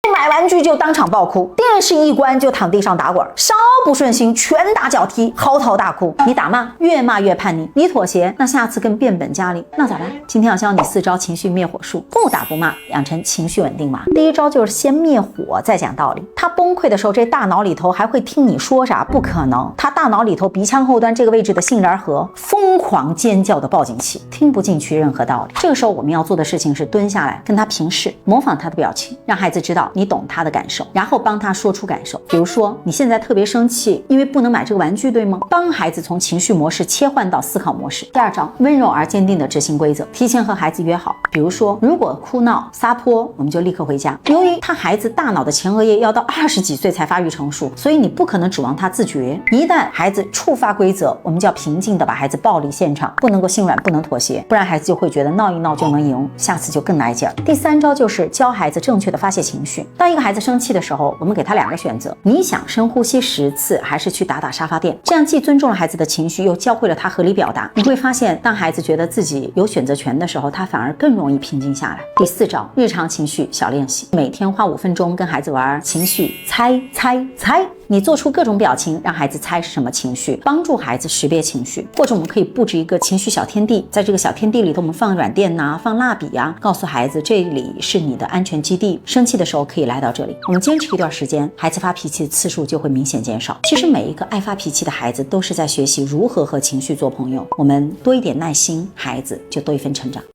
买玩具就当场爆哭，电视一关就躺地上打滚，稍不顺心拳打脚踢，嚎啕大哭。你打骂，越骂越叛逆，你妥协，那下次更变本加厉，那咋办？今天要教你4招情绪灭火术，不打不骂，养成情绪稳定娃。第一招就是先灭火，再讲道理。他崩溃的时候，这大脑里头还会听你说啥？不可能，他大脑里头鼻腔后端这个位置的杏仁核疯狂尖叫的报警器，听不进去任何道理。这个时候我们要做的事情是蹲下来跟他平视，模仿他的表情，让孩子知道你懂他的感受，然后帮他说出感受。比如说你现在特别生气，因为不能买这个玩具，对吗？帮孩子从情绪模式切换到思考模式。第二招，温柔而坚定的执行规则，提前和孩子约好，比如说如果哭闹撒泼，我们就立刻回家。由于他孩子大脑的前额叶要到20几岁才发育成熟，所以你不可能指望他自觉。一旦孩子触发规则，我们就要平静的把孩子抱离现场，不能够心软，不能妥协，不然孩子就会觉得闹一闹就能赢，下次就更来劲儿。第三招就是教孩子正确的发泄情绪。当一个孩子生气的时候，我们给他2个选择，你想深呼吸10次，还是去打打沙发垫？这样既尊重了孩子的情绪，又教会了他合理表达。你会发现，当孩子觉得自己有选择权的时候，他反而更容易平静下来。第4招，日常情绪小练习，每天花5分钟跟孩子玩情绪猜猜猜。你做出各种表情，让孩子猜是什么情绪，帮助孩子识别情绪。或者我们可以布置一个情绪小天地，在这个小天地里头，我们放软垫呐，放蜡笔呀，告诉孩子这里是你的安全基地，生气的时候可以来到这里。我们坚持一段时间，孩子发脾气的次数就会明显减少。其实每一个爱发脾气的孩子都是在学习如何和情绪做朋友。我们多一点耐心，孩子就多一份成长。